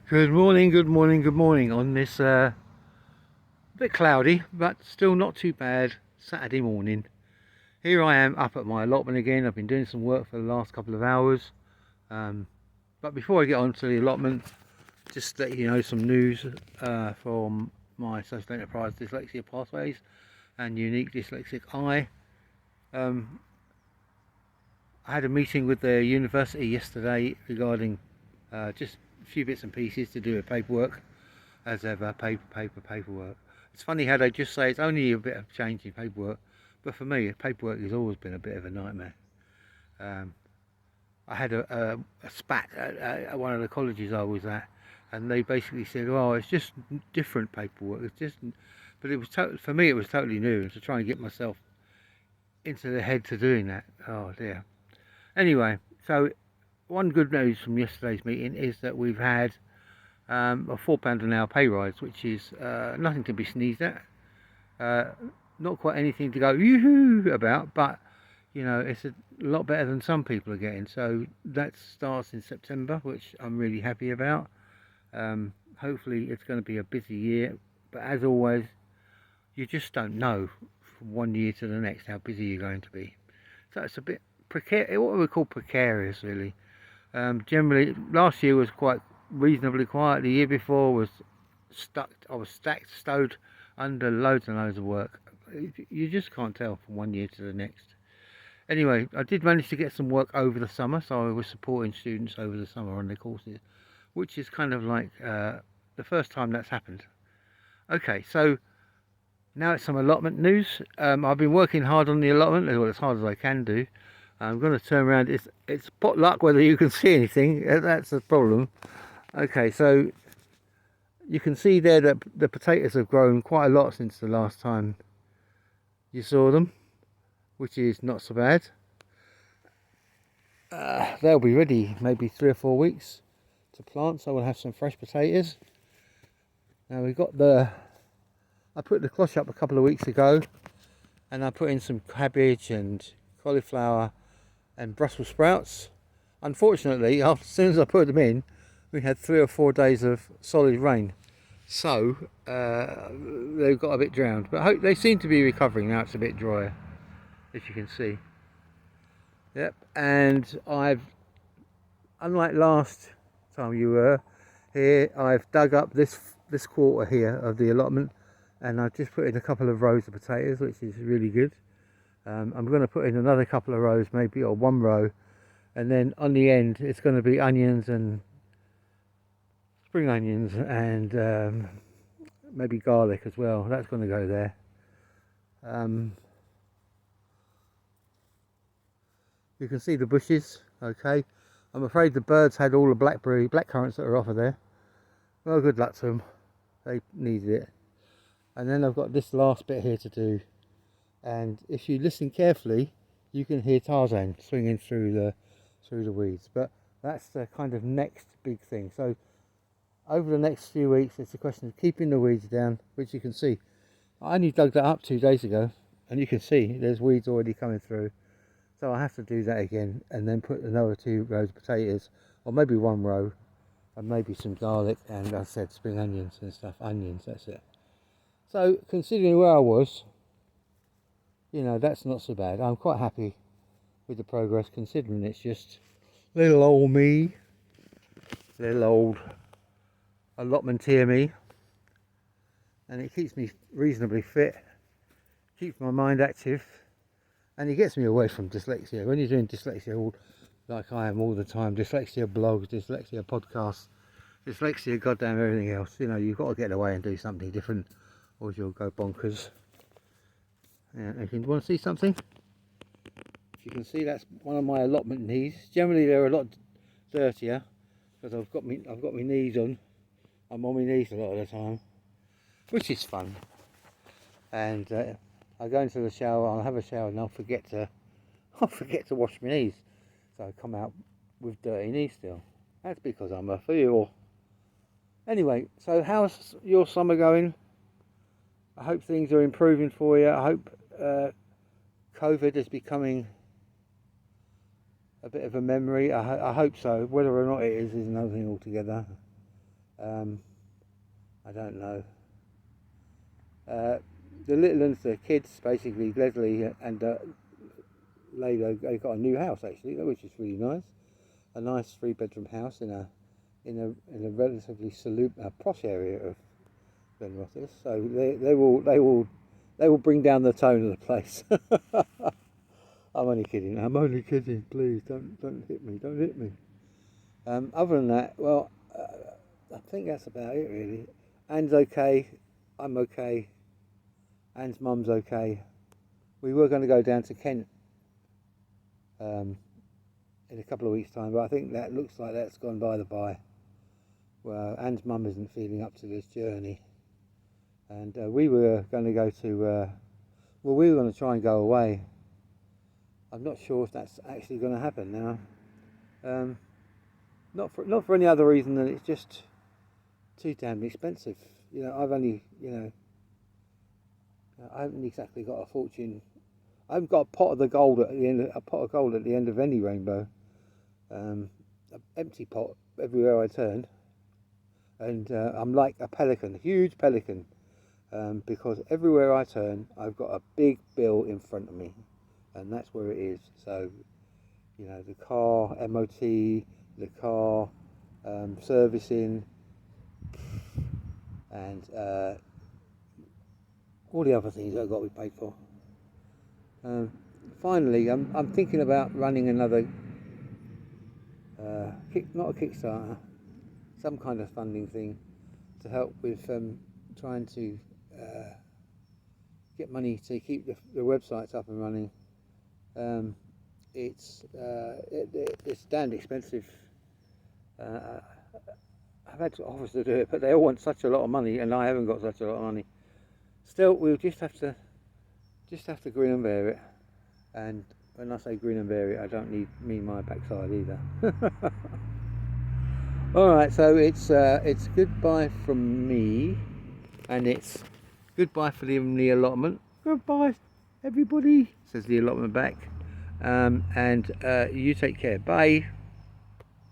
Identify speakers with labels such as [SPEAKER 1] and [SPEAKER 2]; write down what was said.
[SPEAKER 1] Good morning, good morning, good morning on this bit cloudy but still not too bad Saturday morning. Here I am up at my allotment again. I've been doing some work for the last couple of hours. But before I get on to the allotment, just to let you know some news from my social enterprise dyslexia pathways and unique dyslexic eye. I had a meeting with the university yesterday regarding just a few bits and pieces to do with paperwork, as ever. Paperwork. It's funny how they just say it's only a bit of change in paperwork, but for me paperwork has always been a bit of a nightmare. I had a spat at one of the colleges I was at, and they basically said, "Oh, it's just different paperwork. It's just," but it was for me it was totally new, and to try and get myself into the head to doing that. Oh dear. Anyway, so one good news from yesterday's meeting is that we've had a £4 an hour pay rise, which is nothing to be sneezed at. Not quite anything to go yoo-hoo about, but you know, it's a lot better than some people are getting. So that starts in September, which I'm really happy about. Hopefully it's going to be a busy year, but as always, you just don't know from one year to the next how busy you're going to be. So it's a bit precarious, what we call precarious really. Generally last year was quite reasonably quiet. The year before was I was stowed under loads and loads of work. You just can't tell from one year to the next. Anyway, I did manage to get some work over the summer, so I was supporting students over the summer on their courses, which is kind of like the first time that's happened. Okay, so now it's some allotment news. I've been working hard on the allotment, as hard as I can do. I'm going to turn around. It's pot luck whether you can see anything. That's the problem. Okay, so you can see there that the potatoes have grown quite a lot since the last time you saw them, which is not so bad. They'll be ready maybe 3 or 4 weeks to plant, so we'll have some fresh potatoes. Now we've got I put the cloche up a couple of weeks ago, and I put in some cabbage and cauliflower and Brussels sprouts. Unfortunately, as soon as I put them in, we had 3 or 4 days of solid rain, so they've got a bit drowned, but they seem to be recovering now. It's a bit drier, as you can see. Yep, and unlike last time you were here, I've dug up this quarter here of the allotment, and I've just put in a couple of rows of potatoes, which is really good. I'm going to put in another couple of rows, maybe, or one row, and then on the end it's going to be onions and spring onions and maybe garlic as well. That's going to go there. You can see the bushes. Okay, I'm afraid the birds had all the blackcurrants that are off of there. Well, good luck to them. They needed it. And then I've got this last bit here to do, and if you listen carefully you can hear Tarzan swinging through the weeds. But that's the kind of next big thing. So over the next few weeks it's a question of keeping the weeds down, which you can see. I only dug that up 2 days ago, and you can see there's weeds already coming through. So I have to do that again, and then put another 2 rows of potatoes, or maybe 1 row, and maybe some garlic, and as I said, spring onions and stuff. Onions, that's it. So considering where I was, you know, that's not so bad. I'm quite happy with the progress, considering it's just little old me, little old allotmenteer me, and it keeps me reasonably fit, keeps my mind active, and it gets me away from dyslexia. When you're doing dyslexia like I am all the time, dyslexia blogs, dyslexia podcasts, dyslexia goddamn everything else, you know, you've got to get away and do something different, or you'll go bonkers. Yeah, if you want to see something, if you can see, that's one of my allotment knees. Generally they're a lot dirtier because I've got my knees on. I'm on my knees a lot of the time, which is fun. And I go into the shower, I'll have a shower, and I'll forget to wash my knees, so I come out with dirty knees still. That's because I'm a fool. Anyway, so how's your summer going? I hope things are improving for you. I hope COVID is becoming a bit of a memory. I hope so. Whether or not it is another thing altogether. I don't know. The little ones, the kids, basically, Leslie and Layla, they got a new house actually, which is really nice. A nice 3-bedroom house in a relatively posh area of Glenrothes. So they will bring down the tone of the place. I'm only kidding. Please don't hit me. Don't hit me. Other than that, well, I think that's about it really. Anne's okay. I'm okay. Anne's mum's okay. We were going to go down to Kent in a couple of weeks' time, but I think that looks like that's gone by the by. Well, Anne's mum isn't feeling up to this journey, and we were going to go to. Well, we were going to try and go away. I'm not sure if that's actually going to happen now. Not for any other reason than it's just too damn expensive. You know, I haven't exactly got a fortune. I haven't got a pot of gold at the end of any rainbow. An empty pot everywhere I turn, and I'm like a pelican, a huge pelican, because everywhere I turn, I've got a big bill in front of me, and that's where it is. So, you know, the car MOT, the car servicing, and all the other things I've got to be paid for. Finally, I'm thinking about running another, not a Kickstarter, some kind of funding thing to help with trying to get money to keep the websites up and running. It's damned expensive. I've had offers to do it, but they all want such a lot of money, and I haven't got such a lot of money. Still, we'll just have to grin and bear it. And when I say grin and bear it, I don't mean my backside either. All right, so it's goodbye from me, and it's goodbye for the allotment. Goodbye, everybody, says the allotment back. And you take care. Bye.